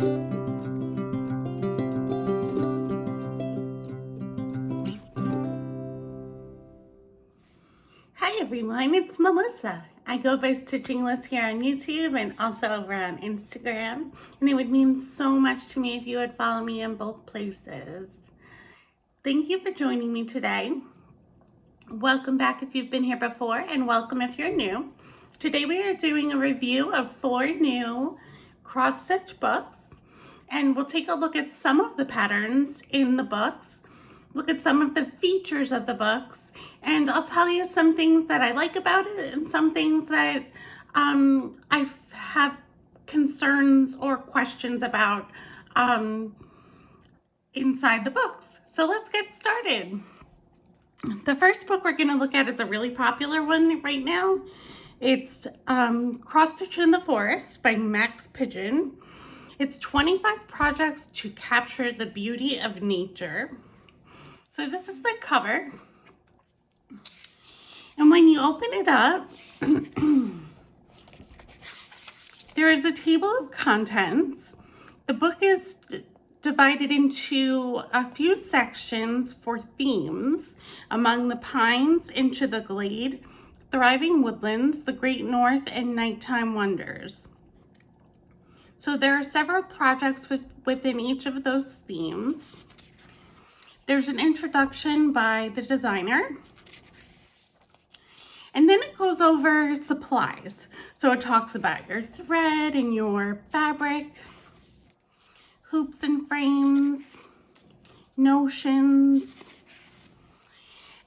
Hi everyone, it's Melissa. I go by Stitching Liz here on YouTube and also over on Instagram, and it would mean so much to me if you would follow me in both places. Thank you for joining me today. Welcome back if you've been here before, and welcome if you're new. Today we are doing a review of 4 new cross-stitch books, and we'll take a look at some of the patterns in the books, look at some of the features of the books, and I'll tell you some things that I like about it and some things that I have concerns or questions about inside the books. So let's get started. The first book we're going to look at is a really popular one right now. It's Cross Stitch in the Forest by Max Pigeon. It's 25 projects to capture the beauty of nature. So this is the cover. And when you open it up, there is a table of contents. The book is divided into a few sections for themes: among the pines, into the glade, thriving woodlands, the great north, and nighttime wonders. So there are several projects within each of those themes. There's an introduction by the designer. And then it goes over supplies. So it talks about your thread and your fabric, hoops and frames, notions.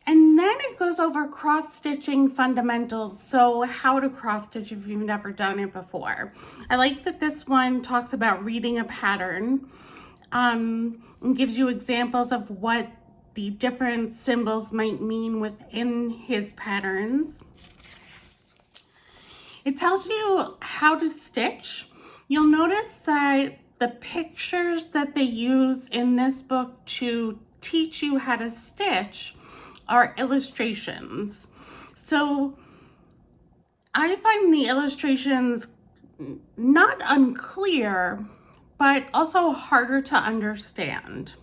And then it goes over cross-stitching fundamentals, so how to cross-stitch if you've never done it before. I like that this one talks about reading a pattern and gives you examples of what the different symbols might mean within his patterns. It tells you how to stitch. You'll notice that the pictures that they use in this book to teach you how to stitch are illustrations. So I find the illustrations not unclear, but also harder to understand.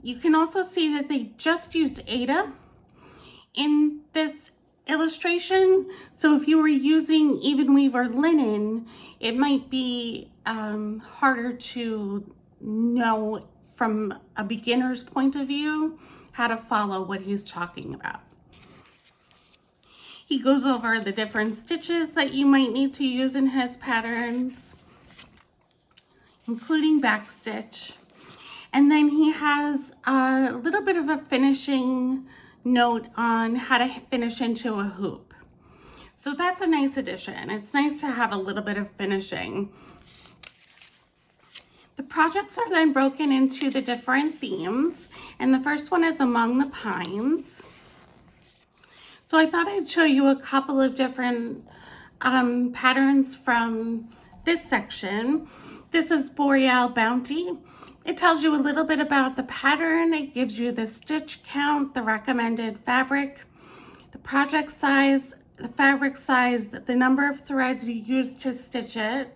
You can also see that they just used Aida in this illustration. So if you were using even weaver linen, it might be harder to know from a beginner's point of view how to follow what he's talking about. He goes over the different stitches that you might need to use in his patterns, including backstitch. And then he has a little bit of a finishing note on how to finish into a hoop. So that's a nice addition. It's nice to have a little bit of finishing. The projects are then broken into the different themes, and the first one is Among the Pines. So I thought I'd show you a couple of different patterns from this section. This is Boreal Bounty. It tells you a little bit about the pattern. It gives you the stitch count, the recommended fabric, the project size, the fabric size, the number of threads you use to stitch it.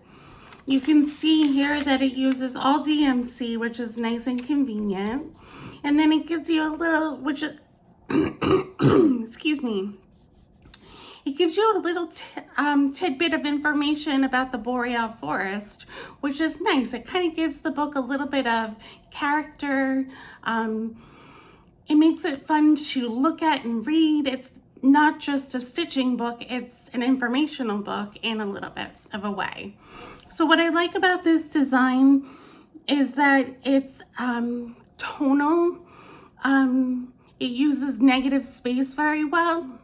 You can see here that it uses all DMC, which is nice and convenient. And then it gives you a little, which is, excuse me, it gives you a little tidbit of information about the boreal forest, which is nice. It kind of gives the book a little bit of character. It makes it fun to look at and read. It's not just a stitching book, it's an informational book in a little bit of a way. So what I like about this design is that it's tonal. It uses negative space very well.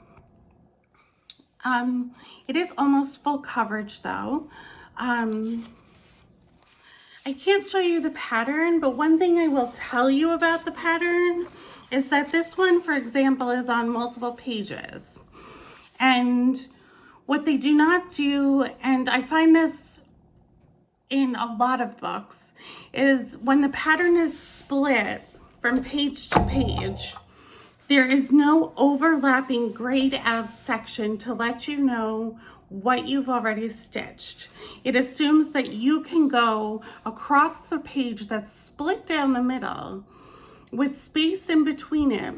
It is almost full coverage though. I can't show you the pattern, but one thing I will tell you about the pattern is that this one, for example, is on multiple pages. And what they do not do, and I find this in a lot of books, is when the pattern is split from page to page, there is no overlapping grayed out section to let you know what you've already stitched. It assumes that you can go across the page that's split down the middle with space in between it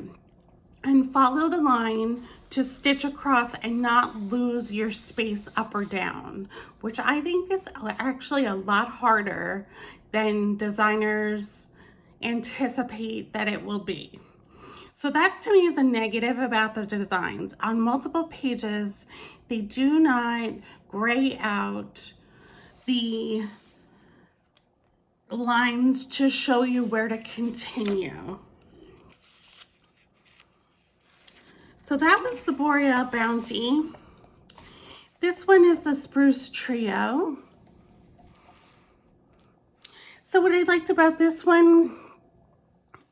and follow the line to stitch across and not lose your space up or down, which I think is actually a lot harder than designers anticipate that it will be. So that to me is a negative about the designs. On multiple pages, they do not gray out the lines to show you where to continue. So that was the Boreal Bounty. This one is the Spruce Trio. So what I liked about this one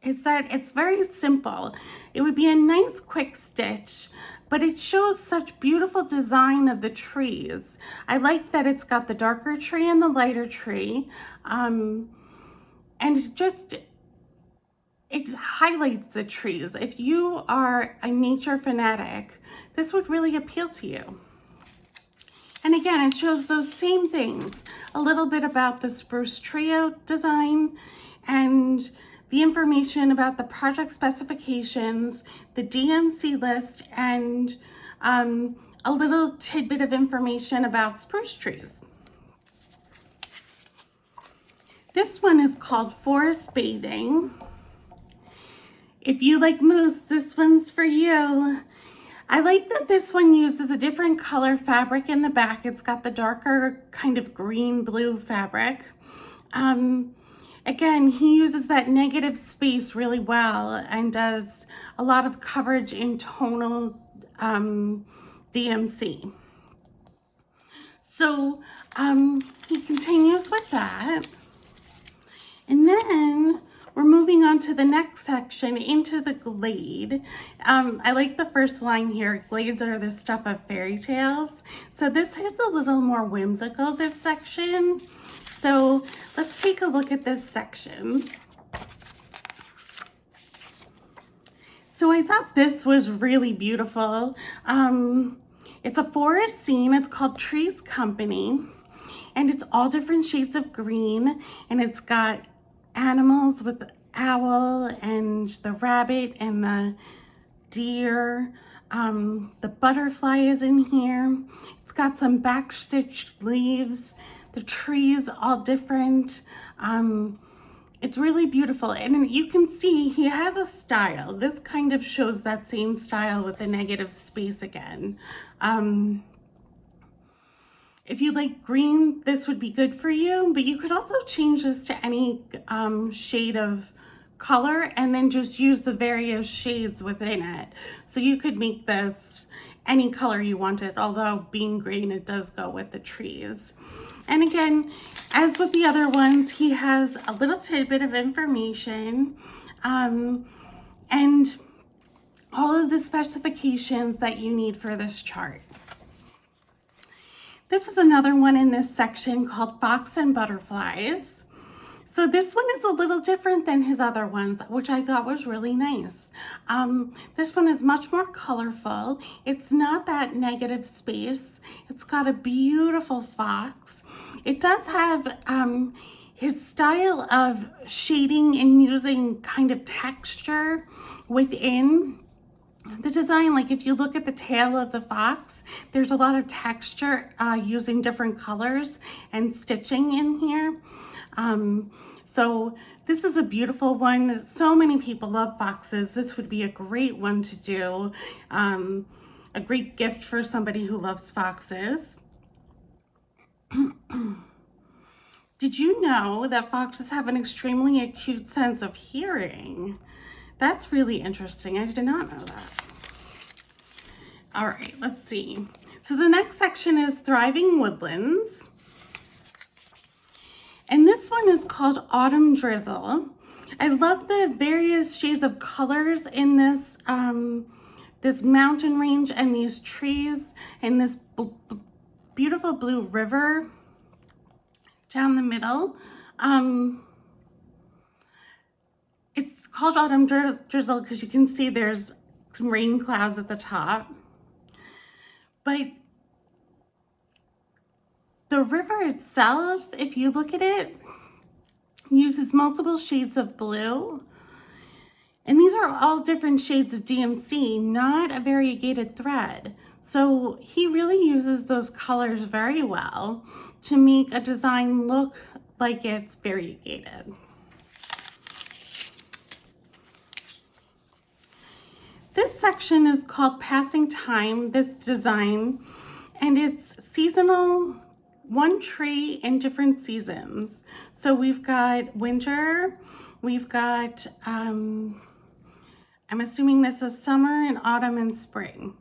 is that it's very simple. It would be a nice quick stitch, but it shows such beautiful design of the trees. I like that it's got the darker tree and the lighter tree. And it highlights the trees. If you are a nature fanatic, this would really appeal to you. And again, it shows those same things, a little bit about the Spruce Trio design and the information about the project specifications, the DMC list, and a little tidbit of information about spruce trees. This one is called Forest Bathing. If you like moose, this one's for you. I like that this one uses a different color fabric in the back. It's got the darker kind of green-blue fabric. Again, he uses that negative space really well and does a lot of coverage in tonal DMC. So he continues with that. And then we're moving on to the next section, into the glade. I like the first line here, glades are the stuff of fairy tales. So this is a little more whimsical, this section. So let's take a look at this section. So I thought this was really beautiful. It's a forest scene, it's called Trees Company, and it's all different shades of green, and it's got animals with the owl and the rabbit and the deer. The butterfly is in here. It's got some backstitched leaves. The trees all different. It's really beautiful, and you can see he has a style. This kind of shows that same style with the negative space again. If you like green, this would be good for you, but you could also change this to any shade of color and then just use the various shades within it. So you could make this any color you wanted, although being green, it does go with the trees. And again, as with the other ones, he has a little tidbit of information and all of the specifications that you need for this chart. This is another one in this section called Fox and Butterflies. So this one is a little different than his other ones, which I thought was really nice. This one is much more colorful. It's not that negative space. It's got a beautiful fox. It does have his style of shading and using kind of texture within the design. Like if you look at the tail of the fox, there's a lot of texture using different colors and stitching in here. So this is a beautiful one. So many people love foxes. This would be a great one to do. A great gift for somebody who loves foxes. Did you know that foxes have an extremely acute sense of hearing? That's really interesting. I did not know that. All right, let's see. So the next section is Thriving Woodlands. And this one is called Autumn Drizzle. I love the various shades of colors in this, this mountain range and these trees and this beautiful blue river down the middle. It's called Autumn Drizzle because you can see there's some rain clouds at the top. But The river itself, if you look at it, uses multiple shades of blue. And these are all different shades of DMC, not a variegated thread. So he really uses those colors very well to make a design look like it's variegated. This section is called Passing Time, this design, and it's seasonal, one tree in different seasons. So we've got winter, we've got, I'm assuming this is summer and autumn and spring.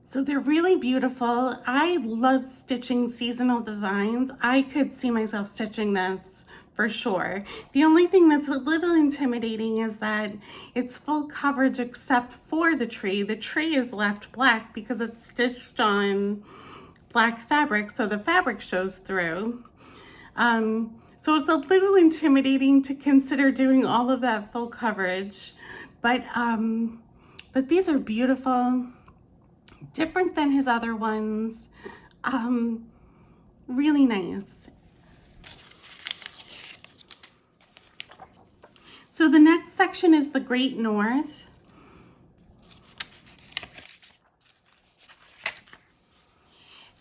So they're really beautiful. I love stitching seasonal designs. I could see myself stitching this for sure. The only thing that's a little intimidating is that it's full coverage except for the tree. The tree is left black because it's stitched on black fabric, so the fabric shows through. So it's a little intimidating to consider doing all of that full coverage, but these are beautiful, different than his other ones, really nice. So the next section is the Great North.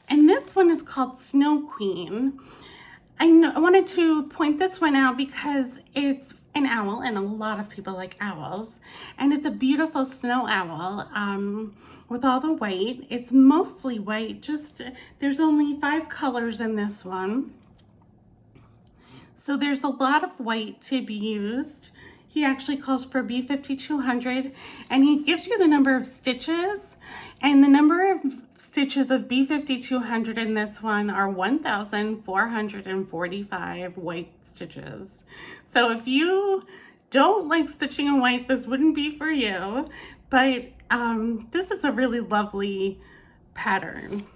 And this one is called Snow Queen. I wanted to point this one out because it's an owl, and a lot of people like owls. And it's a beautiful snow owl with all the white. It's mostly white, just there's only 5 colors in this one. So there's a lot of white to be used. He actually calls for B5200, and he gives you the number of stitches, and the number of stitches of B5200 in this one are 1,445 white stitches. So if you don't like stitching in white, this wouldn't be for you, but this is a really lovely pattern.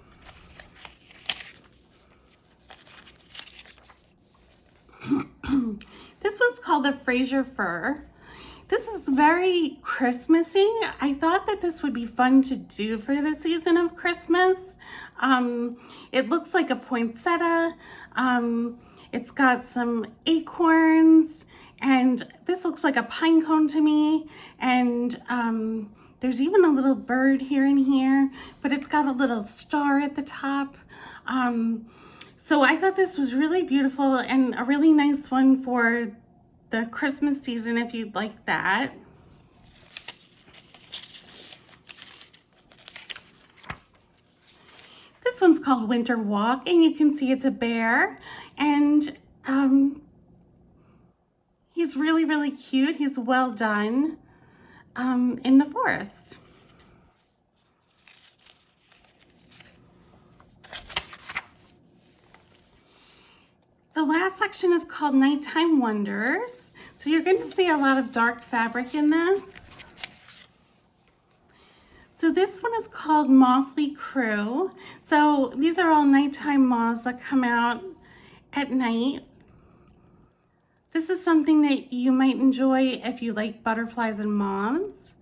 This one's called the Fraser Fir. This is very Christmassy. I thought that this would be fun to do for the season of Christmas. It looks like a poinsettia. It's got some acorns, and this looks like a pine cone to me. And there's even a little bird here and here, but it's got a little star at the top. So I thought this was really beautiful and a really nice one for the Christmas season if you'd like that. This one's called Winter Walk, and you can see it's a bear, and he's really, really cute. He's well done in the forest. The last section is called Nighttime Wonders. So you're going to see a lot of dark fabric in this. So this one is called Mothly Crew. So these are all nighttime moths that come out at night. This is something that you might enjoy if you like butterflies and moths.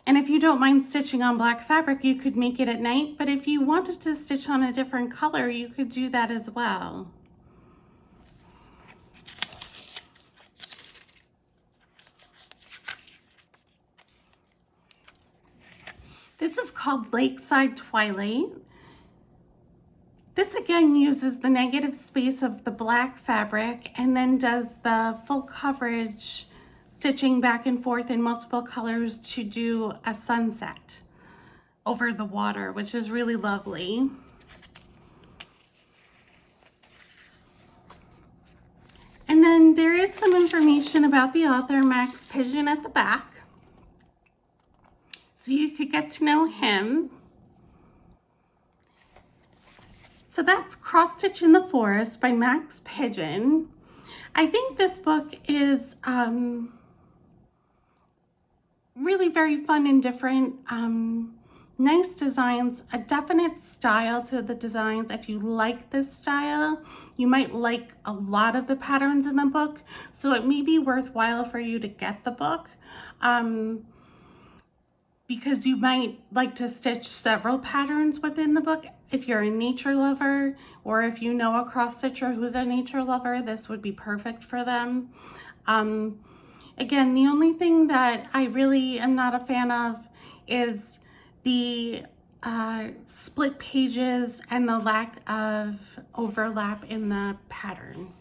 And if you don't mind stitching on black fabric, you could make it at night. But if you wanted to stitch on a different color, you could do that as well. This is called Lakeside Twilight. This again uses the negative space of the black fabric and then does the full coverage stitching back and forth in multiple colors to do a sunset over the water, which is really lovely. And then there is some information about the author, Max Pigeon, at the back. So you could get to know him. So that's Cross Stitch in the Forest by Max Pigeon. I think this book is really very fun and different. Nice designs, a definite style to the designs. If you like this style, you might like a lot of the patterns in the book. So it may be worthwhile for you to get the book. Because you might like to stitch several patterns within the book if you're a nature lover, or if you know a cross stitcher who's a nature lover, this would be perfect for them. Again, the only thing that I really am not a fan of is the split pages and the lack of overlap in the pattern.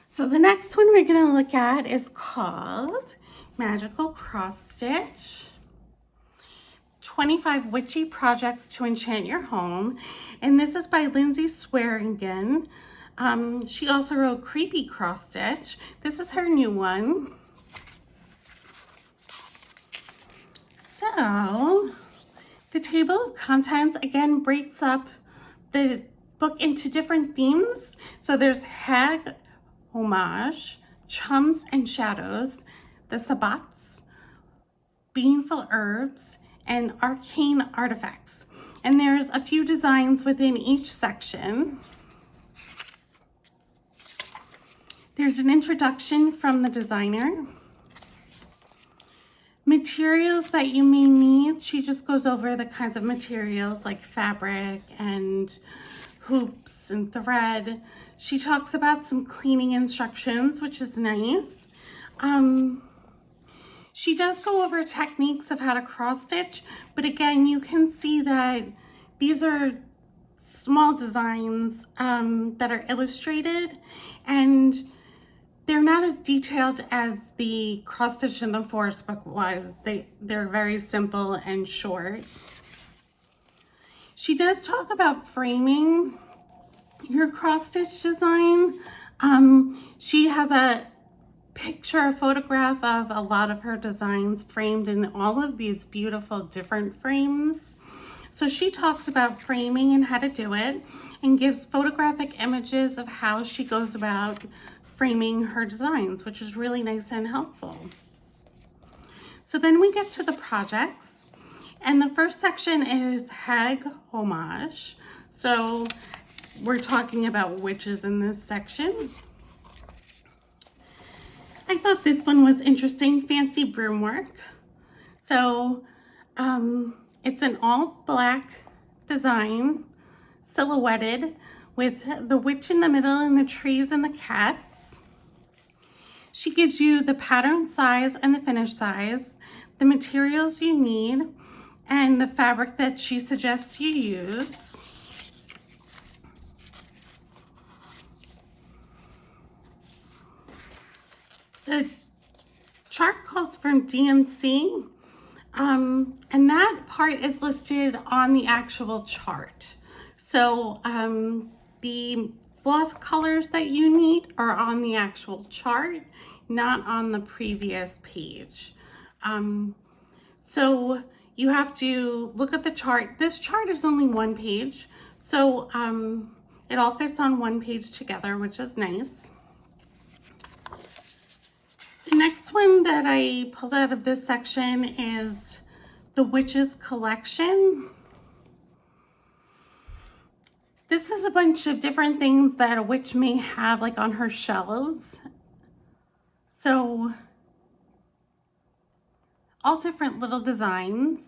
So the next one we're going to look at is called Magical Cross Stitch. 25 Witchy Projects to Enchant Your Home. And this is by Lindsay Swearingen. She also wrote Creepy Cross Stitch. This is her new one. So the table of contents again breaks up the book into different themes. So there's Hag, Homage, Chums and Shadows, the Sabbats, Beanful Herbs, and Arcane Artifacts. And there's a few designs within each section. There's an introduction from the designer. Materials that you may need. She just goes over the kinds of materials like fabric and hoops and thread. She talks about some cleaning instructions, which is nice. She does go over techniques of how to cross stitch, but again, you can see that these are small designs that are illustrated, and they're not as detailed as the cross stitch in the Forest book was. They're very simple and short. She does talk about framing your cross stitch design. She has a photograph of a lot of her designs framed in all of these beautiful different frames. So she talks about framing and how to do it, and gives photographic images of how she goes about framing her designs, which is really nice and helpful. So then we get to the projects, and the first section is Hag Homage. So we're talking about witches in this section. I thought this one was interesting, Fancy Broom Work. So it's an all black design, silhouetted with the witch in the middle and the trees and the cats. She gives you the pattern size and the finish size, the materials you need, and the fabric that she suggests you use. The chart calls from DMC, and that part is listed on the actual chart. So the floss colors that you need are on the actual chart, not on the previous page. So you have to look at the chart. This chart is only one page, so it all fits on one page together, which is nice. The next one that I pulled out of this section is the Witches Collection. This is a bunch of different things that a witch may have like on her shelves. So all different little designs.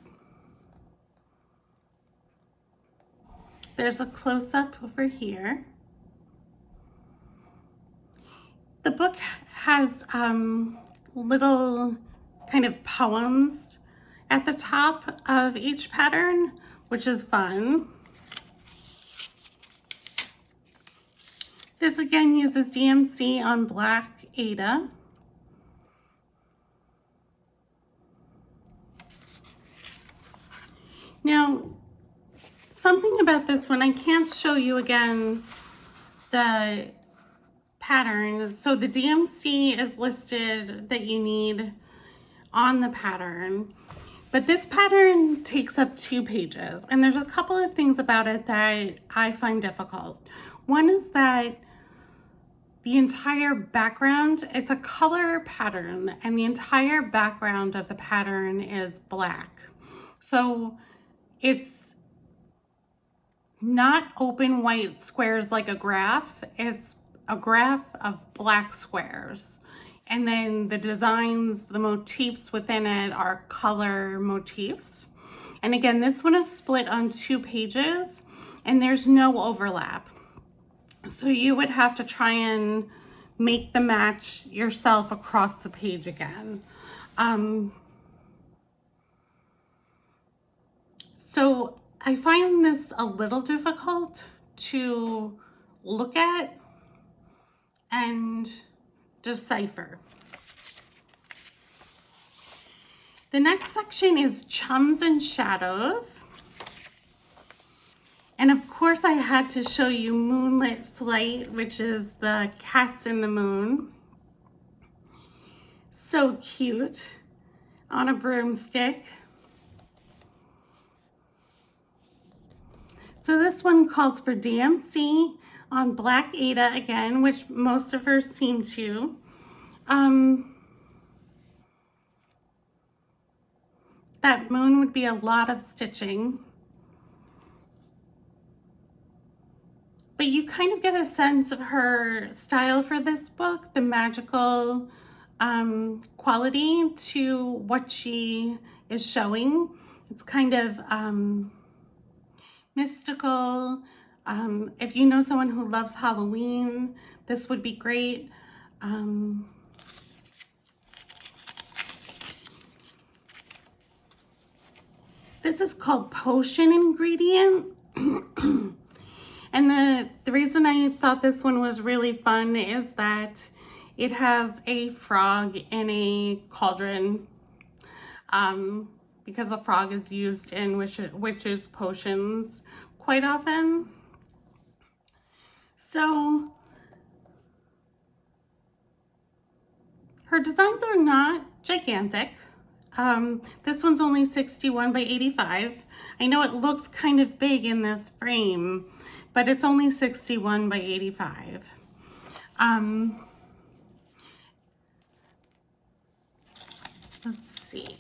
There's a close-up over here. The book has little kind of poems at the top of each pattern, which is fun. This again uses DMC on black Ada. Now, something about this one, I can't show you again the pattern. So the DMC is listed that you need on the pattern, but this pattern takes up 2 pages, and there's a couple of things about it that I find difficult. One is that the entire background, it's a color pattern, and the entire background of the pattern is black. So it's not open white squares like a graph, it's a graph of black squares. And then the designs, the motifs within it are color motifs. And again, this one is split on 2 pages and there's no overlap. So you would have to try and make the match yourself across the page again. So I find this a little difficult to look at and decipher. The next section is Chums and Shadows. And of course I had to show you Moonlit Flight, which is the cats in the moon. So cute on a broomstick. So this one calls for DMC on Black Ada again, which most of her seem to. That moon would be a lot of stitching. But you kind of get a sense of her style for this book, the magical quality to what she is showing. It's kind of mystical. If you know someone who loves Halloween, this would be great. This is called Potion Ingredient. And the reason I thought this one was really fun is that it has a frog in a cauldron, because a frog is used in witches' potions quite often. So her designs are not gigantic. This one's only 61 by 85. I know it looks kind of big in this frame, but it's only 61 by 85. Let's see.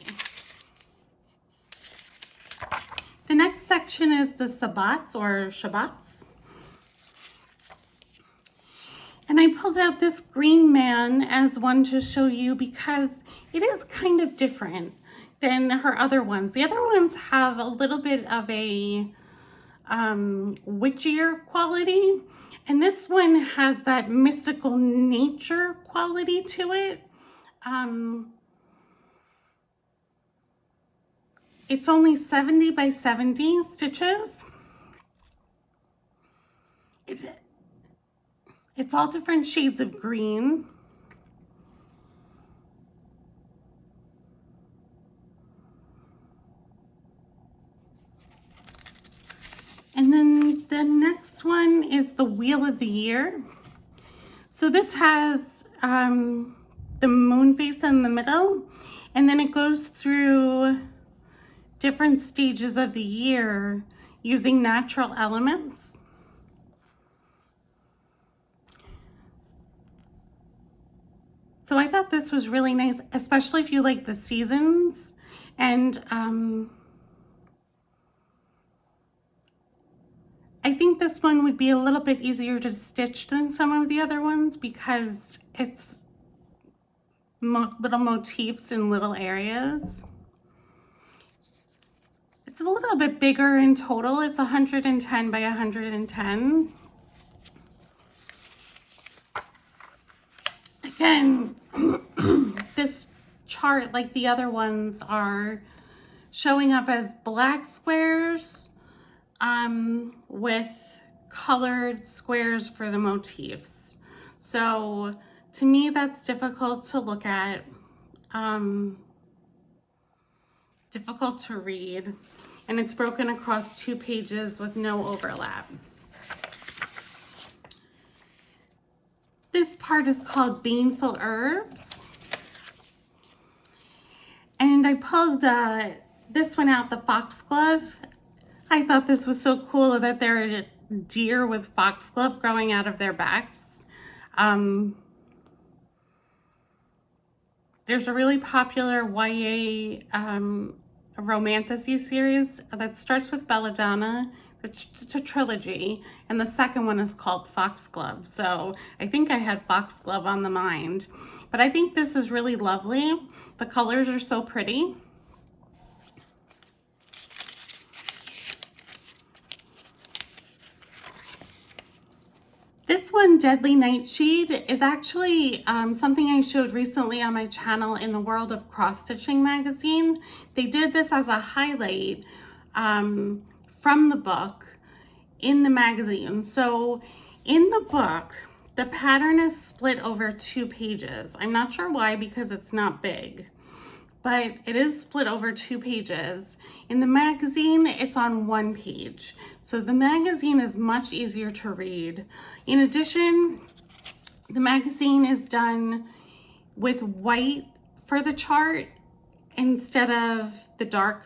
The next section is the Sabbats or Shabbats. And I pulled out this green man as one to show you because it is kind of different than her other ones. The other ones have a little bit of a witchier quality, and this one has that mystical nature quality to it. It's only 70 by 70 stitches. It's all different shades of green. And then the next one is the Wheel of the Year. So this has the moon face in the middle, and then it goes through different stages of the year using natural elements. So I thought this was really nice, especially if you like the seasons. And I think this one would be a little bit easier to stitch than some of the other ones because it's little motifs in little areas. It's a little bit bigger in total. It's 110 by 110. Again, this chart, like the other ones, are showing up as black squares with colored squares for the motifs. So to me, that's difficult to look at, difficult to read, and it's broken across 2 pages with no overlap. This part is called Baneful Herbs. And I pulled this one out, the foxglove. I thought this was so cool that there are deer with foxglove growing out of their backs. There's a really popular YA romantasy series that starts with Belladonna. It's a trilogy, and the second one is called Foxglove. So I think I had Foxglove on the mind. But I think this is really lovely. The colors are so pretty. This one, Deadly Nightshade, is actually something I showed recently on my channel in the World of Cross Stitching magazine. They did this as a highlight from the book in the magazine. So in the book, the pattern is split over 2 pages. I'm not sure why, because it's not big, but it is split over 2 pages. In the magazine, it's on 1 page. So the magazine is much easier to read. In addition, the magazine is done with white for the chart instead of the dark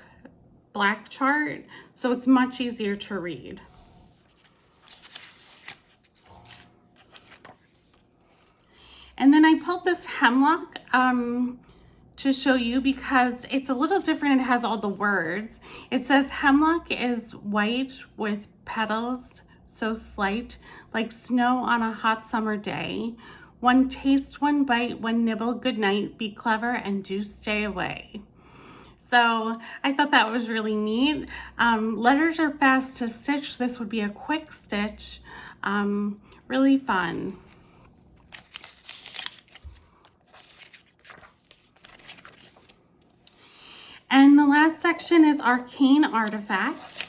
black chart, so it's much easier to read. And then I pulled this hemlock to show you because it's a little different. It has all the words. It says hemlock is white with petals so slight, like snow on a hot summer day. One taste, one bite, one nibble, good night. Be clever and do stay away. So I thought that was really neat. Letters are fast to stitch. This would be a quick stitch. Really fun. And the last section is Arcane Artifacts.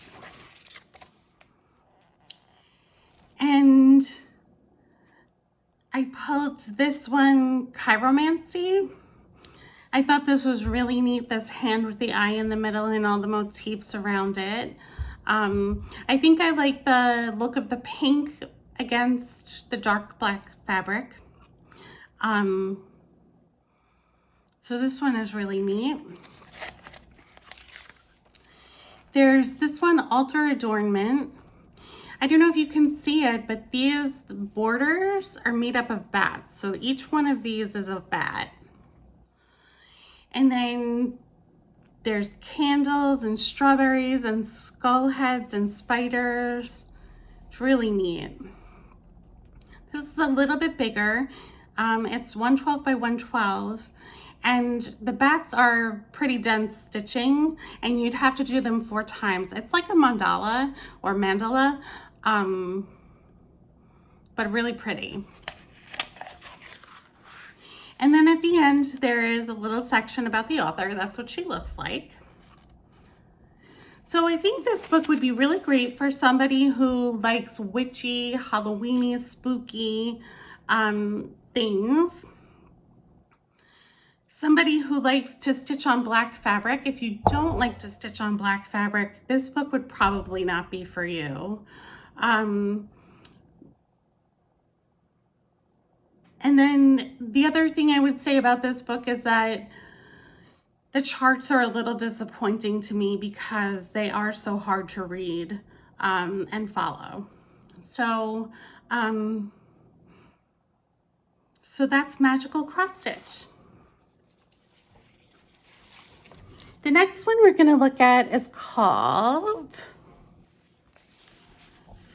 And I pulled this one, Chiromancy. I thought this was really neat, this hand with the eye in the middle and all the motifs around it. I think I like the look of the pink against the dark black fabric. So this one is really neat. There's this one, Altar Adornment. I don't know if you can see it, but these borders are made up of bats. So each one of these is a bat. And then there's candles and strawberries and skull heads and spiders. It's really neat. This is a little bit bigger. It's 112 by 112. And the bats are pretty dense stitching, and you'd have to do them 4 times. It's like a mandala or mandala, but really pretty. And then at the end, there is a little section about the author. That's what she looks like. So I think this book would be really great for somebody who likes witchy, Halloweeny, spooky things. Somebody who likes to stitch on black fabric. If you don't like to stitch on black fabric, this book would probably not be for you. And then the other thing I would say about this book is that the charts are a little disappointing to me because they are so hard to read and follow. So, so that's Magical Cross Stitch. The next one we're going to look at is called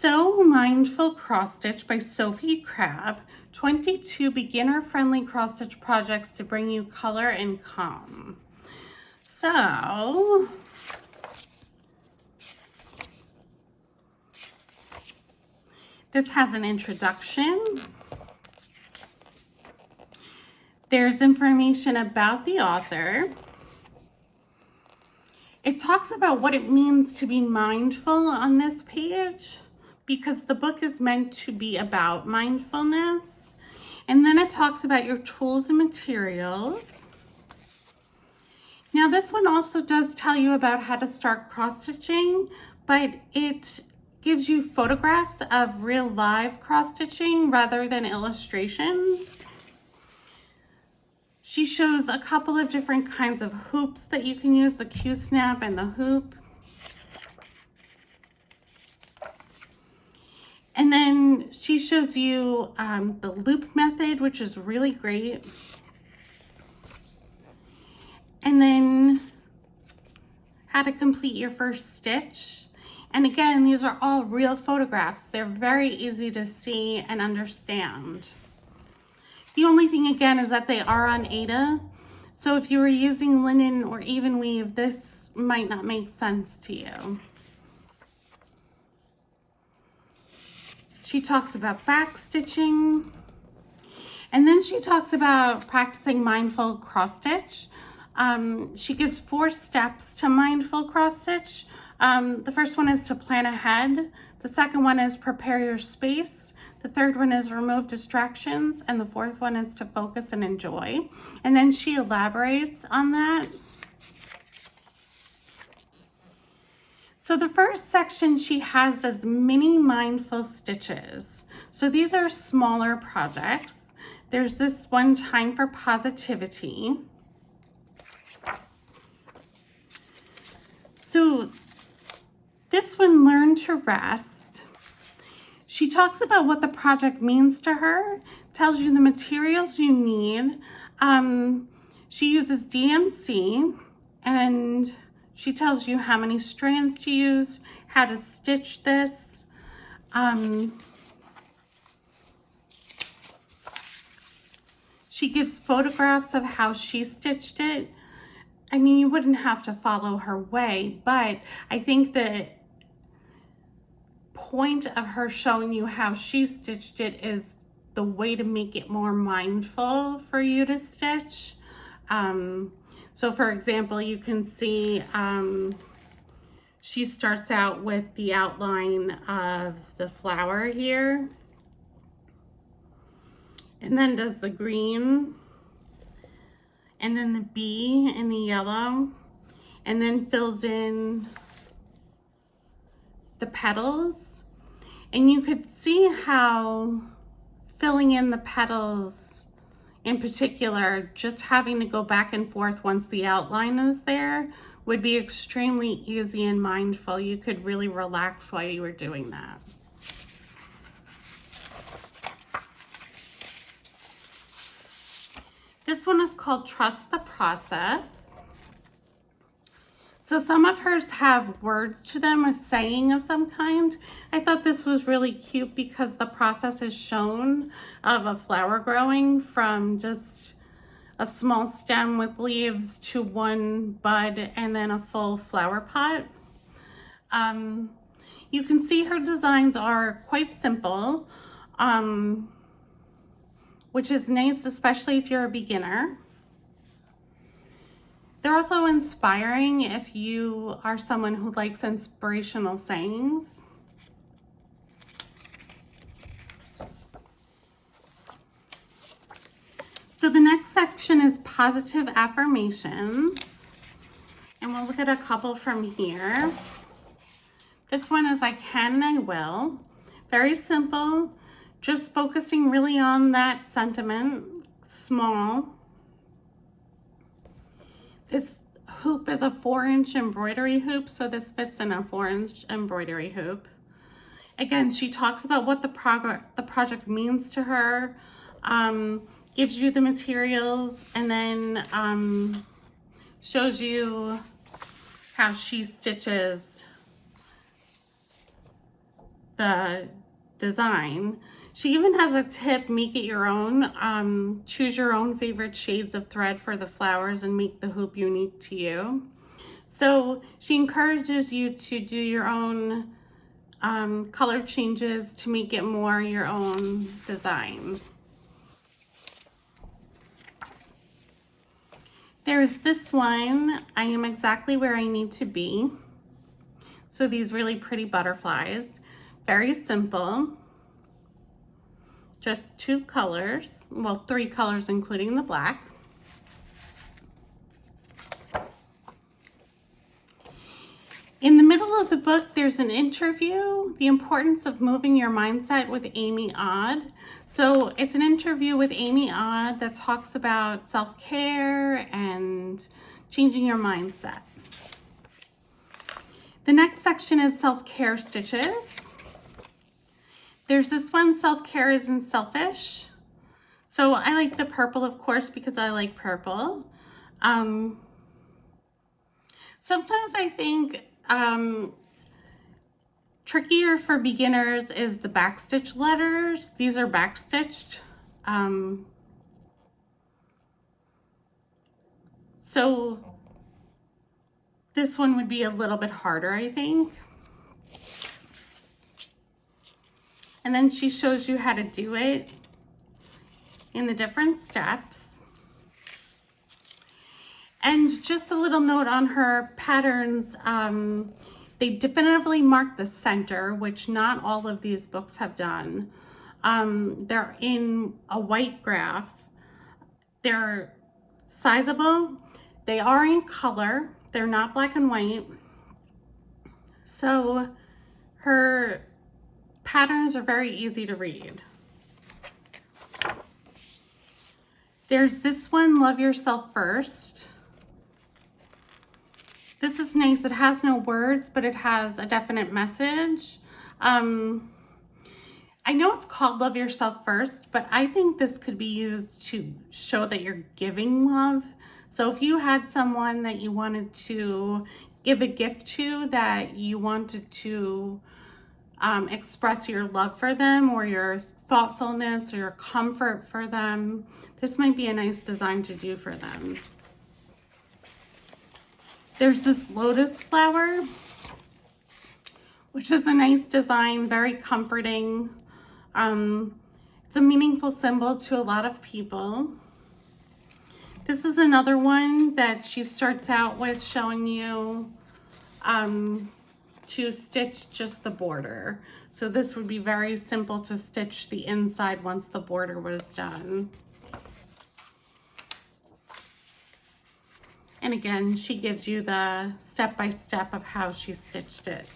So Mindful Cross Stitch by Sophie Crabb. 22 beginner-friendly cross stitch projects to bring you color and calm. So this has an introduction. There's information about the author. It talks about what it means to be mindful on this page, because the book is meant to be about mindfulness. And then it talks about your tools and materials. Now this one also does tell you about how to start cross stitching, but it gives you photographs of real live cross stitching rather than illustrations. She shows a couple of different kinds of hoops that you can use, the Q-snap and the hoop. And then she shows you the loop method, which is really great. And then how to complete your first stitch. And again, these are all real photographs. They're very easy to see and understand. The only thing again is that they are on Aida. So if you were using linen or even weave, this might not make sense to you. She talks about back stitching. And then she talks about practicing mindful cross stitch. She gives 4 steps to mindful cross stitch. The first one is to plan ahead. The second one is prepare your space. The third one is remove distractions. And the fourth one is to focus and enjoy. And then she elaborates on that. So the first section she has is mini mindful stitches. So these are smaller projects. There's this one, time for positivity. So this one, learn to rest. She talks about what the project means to her, tells you the materials you need. She uses DMC, and she tells you how many strands to use, how to stitch this. She gives photographs of how she stitched it. I mean, you wouldn't have to follow her way, but I think the point of her showing you how she stitched it is the way to make it more mindful for you to stitch. So for example, you can see she starts out with the outline of the flower here, and then does the green, and then the bee in the yellow, and then fills in the petals. And you could see how filling in the petals in particular, just having to go back and forth once the outline is there, would be extremely easy and mindful. You could really relax while you were doing that. This one is called Trust the Process. So some of hers have words to them, a saying of some kind. I thought this was really cute because the process is shown of a flower growing from just a small stem with leaves to one bud and then a full flower pot. You can see her designs are quite simple, which is nice, especially if you're a beginner. They're also inspiring if you are someone who likes inspirational sayings. So the next section is positive affirmations, and we'll look at a couple from here. This one is I can and I will. Very simple, just focusing really on that sentiment, small. This hoop is a 4-inch embroidery hoop, so this fits in a 4-inch embroidery hoop. Again, she talks about what the project means to her, gives you the materials, and then shows you how she stitches the design. She even has a tip, make it your own. Choose your own favorite shades of thread for the flowers and make the hoop unique to you. So she encourages you to do your own color changes to make it more your own design. There's this one, I am exactly where I need to be. So these really pretty butterflies, very simple. Just 2 colors, well, 3 colors including the black. In the middle of the book, there's an interview, The Importance of Moving Your Mindset with Amy Odd. So it's an interview with Amy Odd that talks about self-care and changing your mindset. The next section is self-care stitches. There's this one, self-care isn't selfish. So I like the purple, of course, because I like purple. Sometimes I think trickier for beginners is the backstitch letters. These are backstitched. So this one would be a little bit harder, I think. And then she shows you how to do it in the different steps. And just a little note on her patterns, they definitively mark the center, which not all of these books have done. They're in a white graph. They're sizable. They are in color. They're not black and white. So her patterns are very easy to read. There's this one, Love Yourself First. This is nice. It has no words, but it has a definite message. I know it's called Love Yourself First, but I think this could be used to show that you're giving love. So if you had someone that you wanted to give a gift to, that you wanted to express your love for them, or your thoughtfulness or your comfort for them, this might be a nice design to do for them. There's this lotus flower, which is a nice design, very comforting. It's a meaningful symbol to a lot of people. This is another one that she starts out with showing you to stitch just the border. So this would be very simple to stitch the inside once the border was done. And again, she gives you the step-by-step of how she stitched it.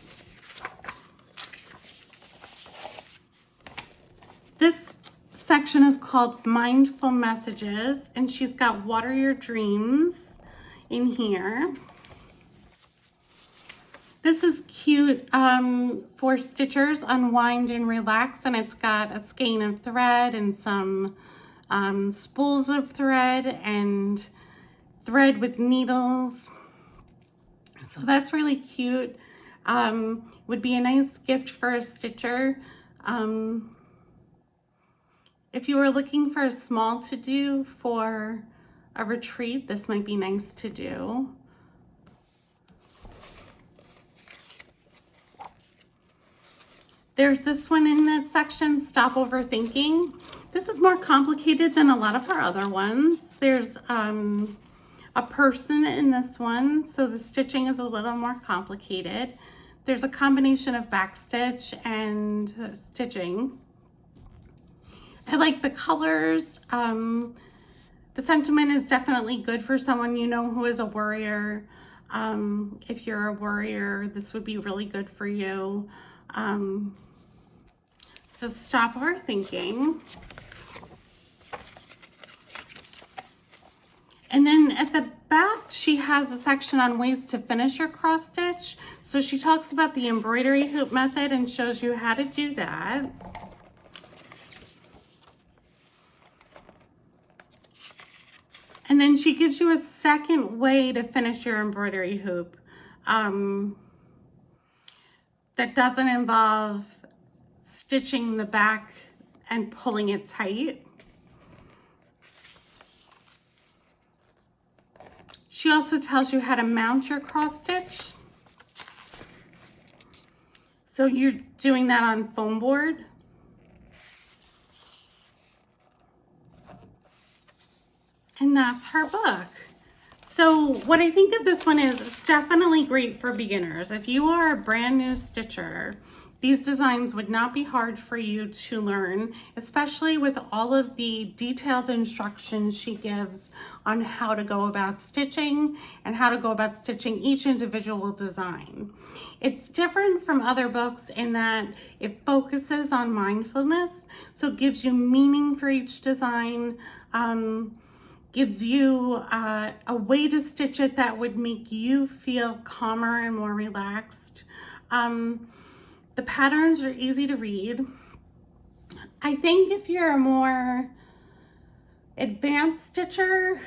This section is called Mindful Messages, and she's got Water Your Dreams in here. This is cute for stitchers, unwind and relax, and it's got a skein of thread and some spools of thread and thread with needles. So that's really cute. Would be a nice gift for a stitcher. If you were looking for a small to-do for a retreat, this might be nice to do. There's this one in that section, Stop Overthinking. This is more complicated than a lot of our other ones. There's a person in this one, so the stitching is a little more complicated. There's a combination of backstitch and stitching. I like the colors. The sentiment is definitely good for someone you know who is a worrier. If you're a worrier, this would be really good for you. So stop overthinking. And then at the back, she has a section on ways to finish your cross stitch. So she talks about the embroidery hoop method and shows you how to do that. And then she gives you a second way to finish your embroidery hoop that doesn't involve stitching the back and pulling it tight. She also tells you how to mount your cross stitch. So you're doing that on foam board. And that's her book. So what I think of this one is it's definitely great for beginners. If you are a brand new stitcher, these designs would not be hard for you to learn, especially with all of the detailed instructions she gives on how to go about stitching and how to go about stitching each individual design. It's different from other books in that it focuses on mindfulness, so it gives you meaning for each design, gives you a way to stitch it that would make you feel calmer and more relaxed. The patterns are easy to read. I think if you're a more advanced stitcher,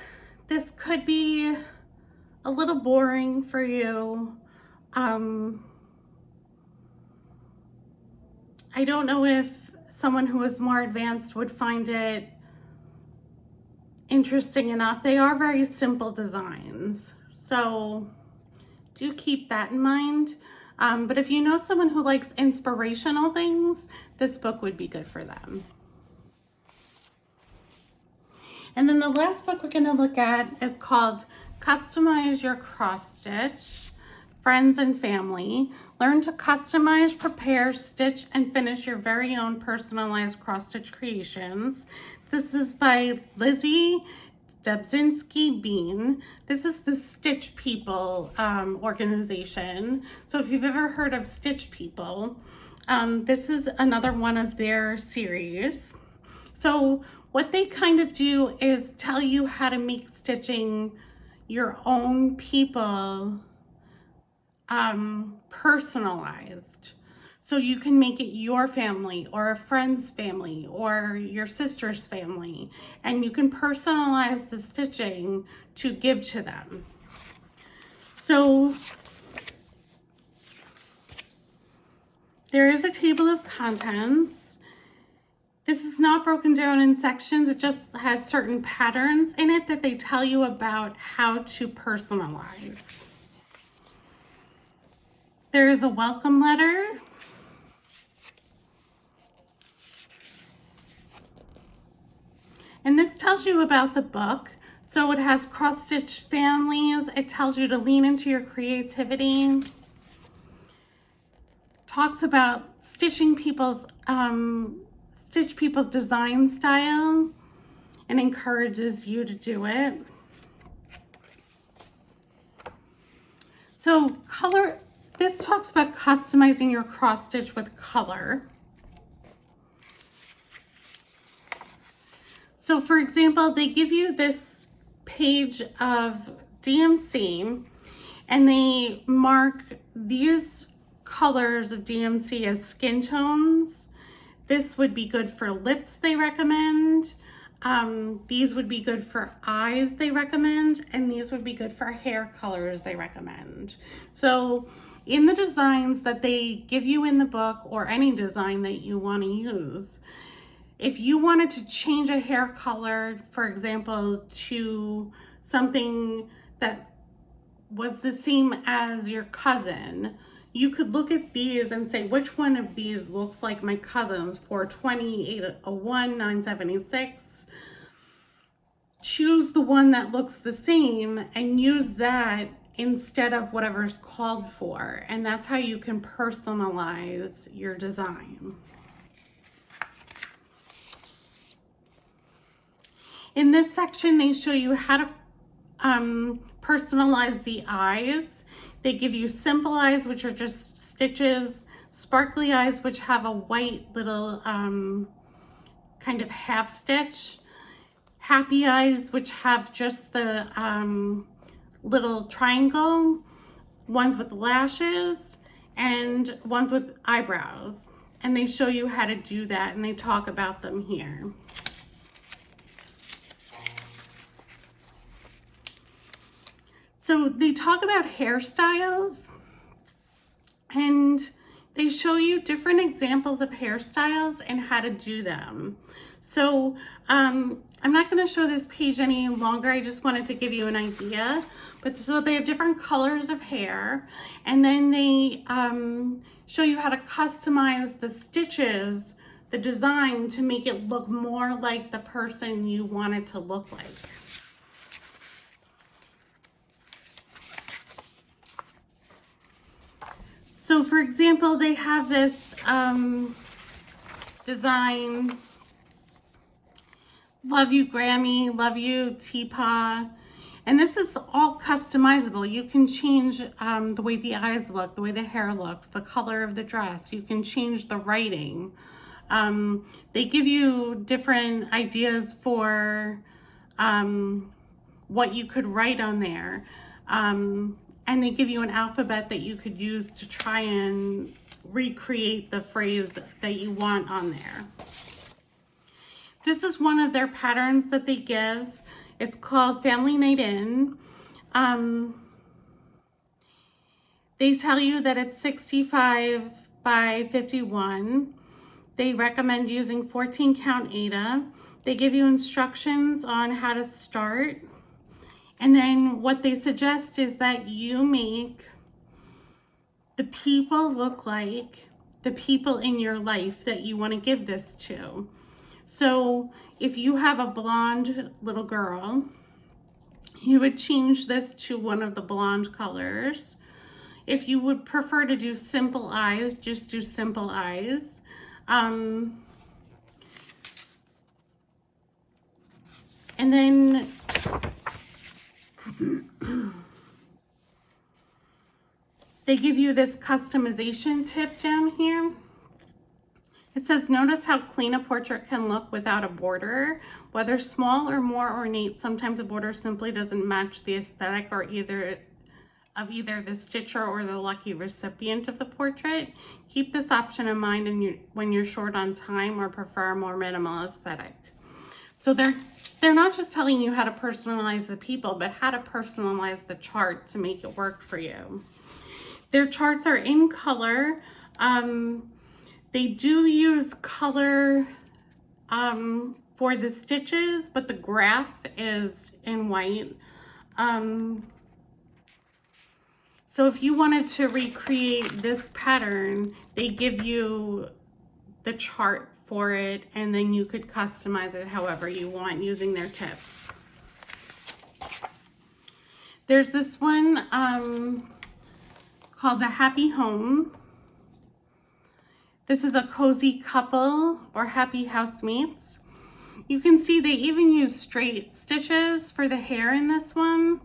this could be a little boring for you. I don't know if someone who is more advanced would find it interesting enough. They are very simple designs, so do keep that in mind. But if you know someone who likes inspirational things, this book would be good for them. And then the last book we're going to look at is called Customize Your Cross Stitch, Friends and Family. Learn to customize, prepare, stitch, and finish your very own personalized cross stitch creations. This is by Lizzie Dubzinski Bean. This is the Stitch People organization. So if you've ever heard of Stitch People, this is another one of their series. So what they kind of do is tell you how to make stitching your own people personalized. So you can make it your family or a friend's family or your sister's family, and you can personalize the stitching to give to them. So there is a table of contents. This is not broken down in sections. It just has certain patterns in it that they tell you about how to personalize. There is a welcome letter. And this tells you about the book. So it has cross-stitch families. It tells you to lean into your creativity. Talks about stitch people's design style and encourages you to do it. So this talks about customizing your cross stitch with color. So for example, they give you this page of DMC and they mark these colors of DMC as skin tones. This would be good for lips, they recommend. These would be good for eyes, they recommend. And these would be good for hair colors, they recommend. So in the designs that they give you in the book, or any design that you want to use, if you wanted to change a hair color, for example, to something that was the same as your cousin, you could look at these and say, which one of these looks like my cousin's for 2801 976? Choose the one that looks the same and use that instead of whatever's called for. And that's how you can personalize your design. In this section, they show you how to personalize the eyes. They give you simple eyes, which are just stitches, sparkly eyes, which have a white little kind of half stitch, happy eyes, which have just the little triangle, ones with lashes, and ones with eyebrows. And they show you how to do that, and they talk about them here. So they talk about hairstyles, and they show you different examples of hairstyles and how to do them. So I'm not going to show this page any longer. I just wanted to give you an idea. But so they have different colors of hair, and then they show you how to customize the stitches, the design, to make it look more like the person you want it to look like. So for example, they have this design, love you Grammy, love you Teapot, and this is all customizable. You can change the way the eyes look, the way the hair looks, the color of the dress. You can change the writing. They give you different ideas for what you could write on there. And they give you an alphabet that you could use to try and recreate the phrase that you want on there. This is one of their patterns that they give. It's called Family Night In. They tell you that it's 65 by 51. They recommend using 14 count Aida. They give you instructions on how to start. And then what they suggest is that you make the people look like the people in your life that you want to give this to. So if you have a blonde little girl, you would change this to one of the blonde colors. If you would prefer to do simple eyes, just do simple eyes. And then they give you this customization tip down here. It says, notice how clean a portrait can look without a border. Whether small or more ornate, sometimes a border simply doesn't match the aesthetic or either the stitcher or the lucky recipient of the portrait. Keep this option in mind when you're short on time or prefer a more minimal aesthetic. So they're not just telling you how to personalize the people, but how to personalize the chart to make it work for you. Their charts are in color. They do use color for the stitches, but the graph is in white. So if you wanted to recreate this pattern, they give you the chart for it, and then you could customize it however you want using their tips. There's this one called A Happy Home. This is a cozy couple or happy housemates. You can see they even use straight stitches for the hair in this one.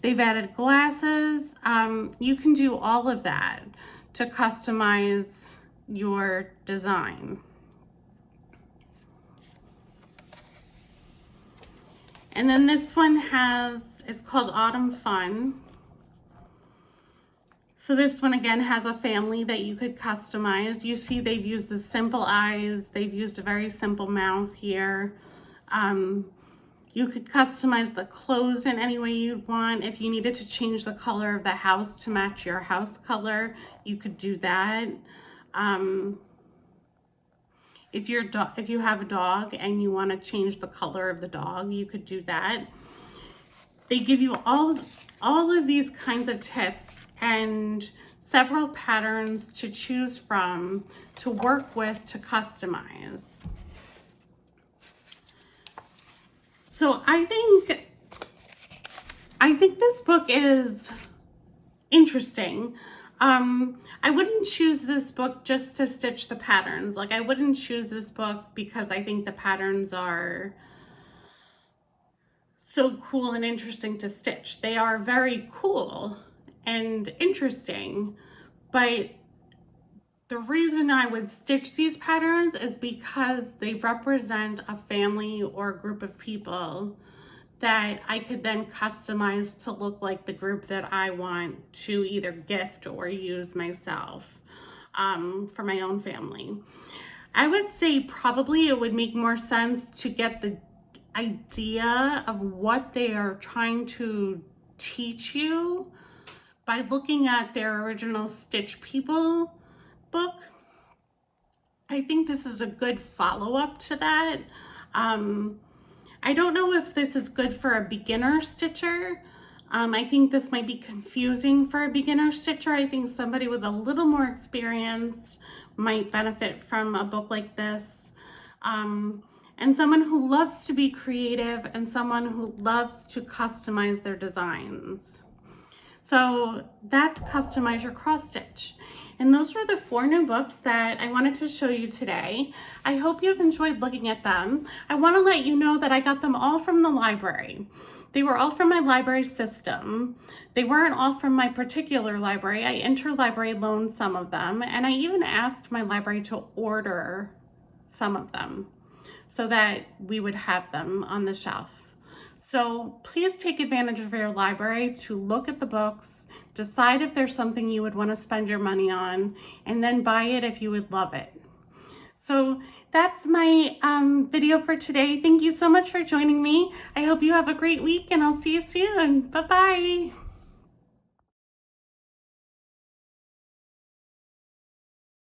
They've added glasses. You can do all of that to customize your design. And then this one it's called Autumn Fun. So this one again has a family that you could customize. You see they've used the simple eyes. They've used a very simple mouth here. You could customize the clothes in any way you'd want. If you needed to change the color of the house to match your house color, you could do that. If you have a dog and you want to change the color of the dog, you could do that. They give you all of these kinds of tips and several patterns to choose from, to work with, to customize. So I think this book is interesting. I wouldn't choose this book just to stitch the patterns. Like, I wouldn't choose this book because I think the patterns are so cool and interesting to stitch. They are very cool and interesting, but the reason I would stitch these patterns is because they represent a family or a group of people that I could then customize to look like the group that I want to either gift or use myself for my own family. I would say probably it would make more sense to get the idea of what they are trying to teach you by looking at their original Stitch People book. I think this is a good follow-up to that. I don't know if this is good for a beginner stitcher. I think this might be confusing for a beginner stitcher. I think somebody with a little more experience might benefit from a book like this. And someone who loves to be creative and someone who loves to customize their designs. So that's Customize Your Cross Stitch. And those were the 4 new books that I wanted to show you today. I hope you've enjoyed looking at them. I want to let you know that I got them all from the library. They were all from my library system. They weren't all from my particular library. I interlibrary loaned some of them, and I even asked my library to order some of them so that we would have them on the shelf. So please take advantage of your library to look at the books, decide if there's something you would want to spend your money on, and then buy it if you would love it. So that's my video for today. Thank you so much for joining me. I hope you have a great week, and I'll see you soon. Bye-bye.